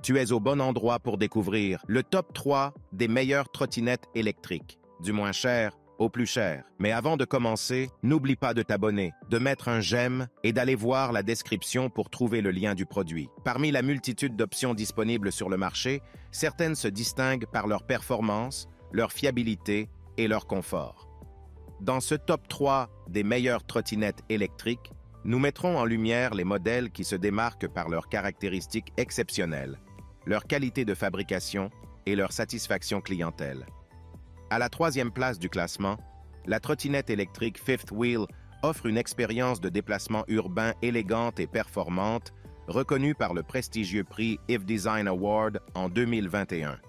Tu es au bon endroit pour découvrir le top 3 des meilleures trottinettes électriques, du moins cher au plus cher. Mais avant de commencer, n'oublie pas de t'abonner, de mettre un j'aime et d'aller voir la description pour trouver le lien du produit. Parmi la multitude d'options disponibles sur le marché, certaines se distinguent par leur performance, leur fiabilité et leur confort. Dans ce top 3 des meilleures trottinettes électriques, nous mettrons en lumière les modèles qui se démarquent par leurs caractéristiques exceptionnelles, leur qualité de fabrication et leur satisfaction clientèle. À la 3e place du classement, la trottinette électrique Fifth Wheel offre une expérience de déplacement urbain élégante et performante, reconnue par le prestigieux prix IF Design Award en 2021.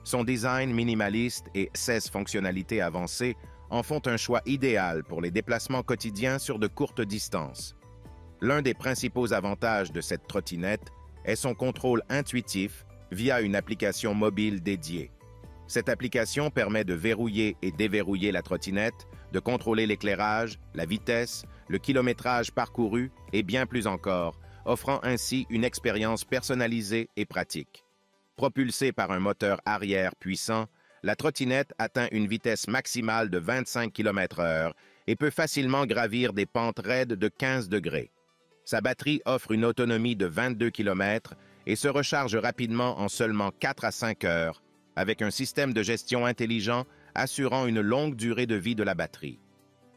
Son design minimaliste et 16 fonctionnalités avancées en font un choix idéal pour les déplacements quotidiens sur de courtes distances. L'un des principaux avantages de cette trottinette est son contrôle intuitif via une application mobile dédiée. Cette application permet de verrouiller et déverrouiller la trottinette, de contrôler l'éclairage, la vitesse, le kilométrage parcouru et bien plus encore, offrant ainsi une expérience personnalisée et pratique. Propulsée par un moteur arrière puissant, la trottinette atteint une vitesse maximale de 25 km/h et peut facilement gravir des pentes raides de 15 degrés. Sa batterie offre une autonomie de 22 km et se recharge rapidement en seulement 4 à 5 heures, avec un système de gestion intelligent assurant une longue durée de vie de la batterie.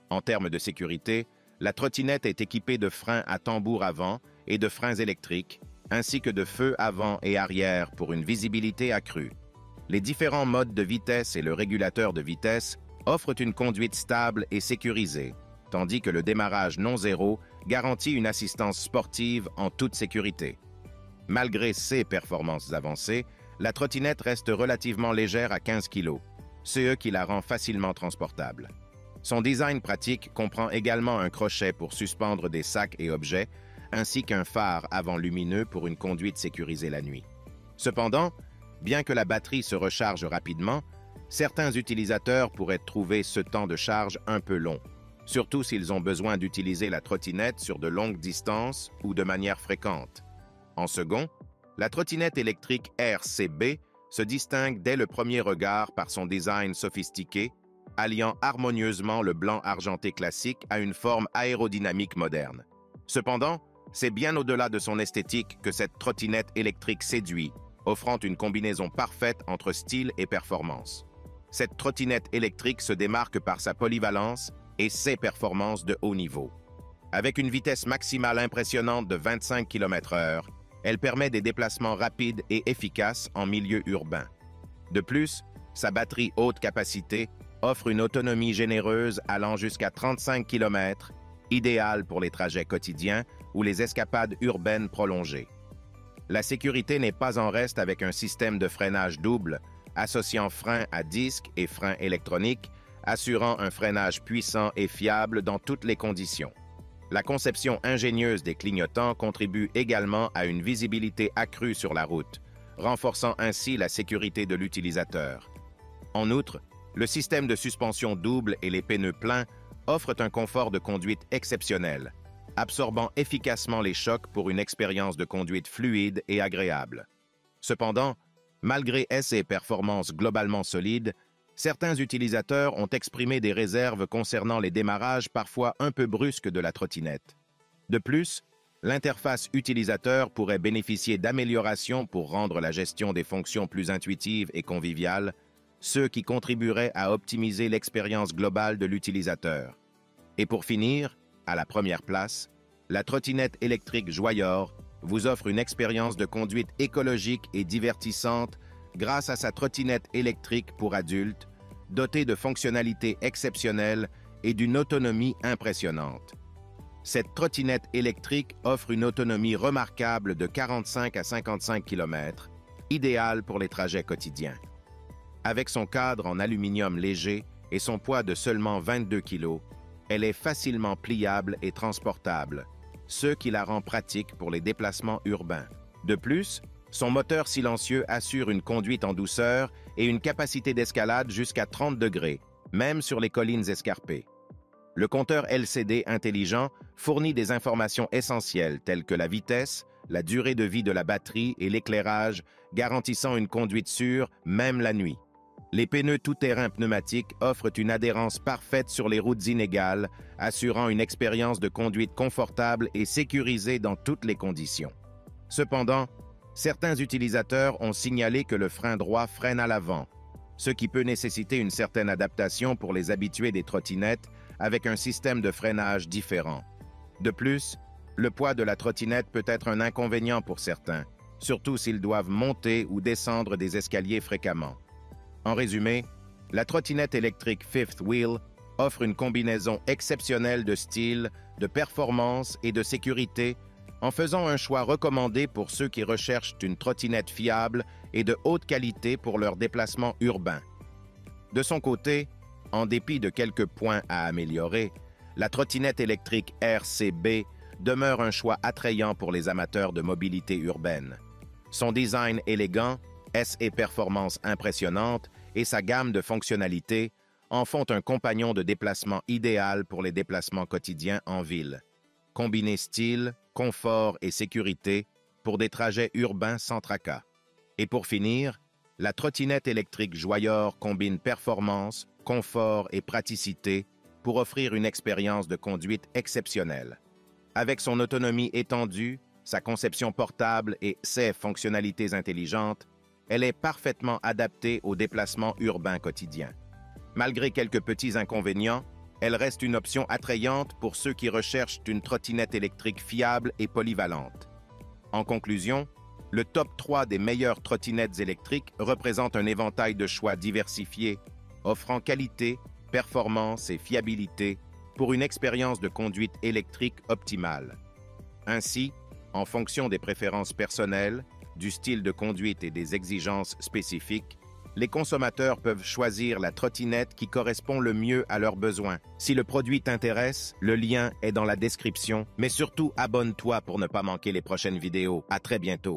En termes de sécurité, la trottinette est équipée de freins à tambour avant et de freins électriques, ainsi que de feux avant et arrière pour une visibilité accrue. Les différents modes de vitesse et le régulateur de vitesse offrent une conduite stable et sécurisée, tandis que le démarrage non zéro garantit une assistance sportive en toute sécurité. Malgré ses performances avancées, la trottinette reste relativement légère à 15 kg, ce qui la rend facilement transportable. Son design pratique comprend également un crochet pour suspendre des sacs et objets, ainsi qu'un phare avant lumineux pour une conduite sécurisée la nuit. Cependant, bien que la batterie se recharge rapidement, certains utilisateurs pourraient trouver ce temps de charge un peu long, surtout s'ils ont besoin d'utiliser la trottinette sur de longues distances ou de manière fréquente. En second, la trottinette électrique RCB se distingue dès le premier regard par son design sophistiqué, alliant harmonieusement le blanc argenté classique à une forme aérodynamique moderne. Cependant, c'est bien au-delà de son esthétique que cette trottinette électrique séduit, offrant une combinaison parfaite entre style et performance. Cette trottinette électrique se démarque par sa polyvalence et ses performances de haut niveau. Avec une vitesse maximale impressionnante de 25 km/h, elle permet des déplacements rapides et efficaces en milieu urbain. De plus, sa batterie haute capacité offre une autonomie généreuse allant jusqu'à 35 km, idéale pour les trajets quotidiens ou les escapades urbaines prolongées. La sécurité n'est pas en reste avec un système de freinage double, associant frein à disque et frein électronique, assurant un freinage puissant et fiable dans toutes les conditions. La conception ingénieuse des clignotants contribue également à une visibilité accrue sur la route, renforçant ainsi la sécurité de l'utilisateur. En outre, le système de suspension double et les pneus pleins offrent un confort de conduite exceptionnel, absorbant efficacement les chocs pour une expérience de conduite fluide et agréable. Cependant, malgré ses performances globalement solides, certains utilisateurs ont exprimé des réserves concernant les démarrages parfois un peu brusques de la trottinette. De plus, l'interface utilisateur pourrait bénéficier d'améliorations pour rendre la gestion des fonctions plus intuitive et conviviale, ce qui contribuerait à optimiser l'expérience globale de l'utilisateur. Et pour finir, à la première place, la trottinette électrique Joyor vous offre une expérience de conduite écologique et divertissante grâce à sa trottinette électrique pour adultes, dotée de fonctionnalités exceptionnelles et d'une autonomie impressionnante. Cette trottinette électrique offre une autonomie remarquable de 45 à 55 km, idéale pour les trajets quotidiens. Avec son cadre en aluminium léger et son poids de seulement 22 kg, elle est facilement pliable et transportable, ce qui la rend pratique pour les déplacements urbains. De plus, son moteur silencieux assure une conduite en douceur et une capacité d'escalade jusqu'à 30 degrés, même sur les collines escarpées. Le compteur LCD intelligent fournit des informations essentielles telles que la vitesse, la durée de vie de la batterie et l'éclairage, garantissant une conduite sûre, même la nuit. Les pneus tout-terrain pneumatiques offrent une adhérence parfaite sur les routes inégales, assurant une expérience de conduite confortable et sécurisée dans toutes les conditions. Cependant, certains utilisateurs ont signalé que le frein droit freine à l'avant, ce qui peut nécessiter une certaine adaptation pour les habitués des trottinettes avec un système de freinage différent. De plus, le poids de la trottinette peut être un inconvénient pour certains, surtout s'ils doivent monter ou descendre des escaliers fréquemment. En résumé, la trottinette électrique Fifth Wheel offre une combinaison exceptionnelle de style, de performance et de sécurité en faisant un choix recommandé pour ceux qui recherchent une trottinette fiable et de haute qualité pour leurs déplacements urbains. De son côté, en dépit de quelques points à améliorer, la trottinette électrique RCB demeure un choix attrayant pour les amateurs de mobilité urbaine. Son design élégant, et performance impressionnante et sa gamme de fonctionnalités en font un compagnon de déplacement idéal pour les déplacements quotidiens en ville. Combiner style, confort et sécurité pour des trajets urbains sans tracas. Et pour finir, la trottinette électrique Joyor combine performance, confort et praticité pour offrir une expérience de conduite exceptionnelle. Avec son autonomie étendue, sa conception portable et ses fonctionnalités intelligentes, elle est parfaitement adaptée aux déplacements urbains quotidiens. Malgré quelques petits inconvénients, elle reste une option attrayante pour ceux qui recherchent une trottinette électrique fiable et polyvalente. En conclusion, le top 3 des meilleures trottinettes électriques représente un éventail de choix diversifiés, offrant qualité, performance et fiabilité pour une expérience de conduite électrique optimale. Ainsi, en fonction des préférences personnelles, du style de conduite et des exigences spécifiques, les consommateurs peuvent choisir la trottinette qui correspond le mieux à leurs besoins. Si le produit t'intéresse, le lien est dans la description, mais surtout abonne-toi pour ne pas manquer les prochaines vidéos. À très bientôt.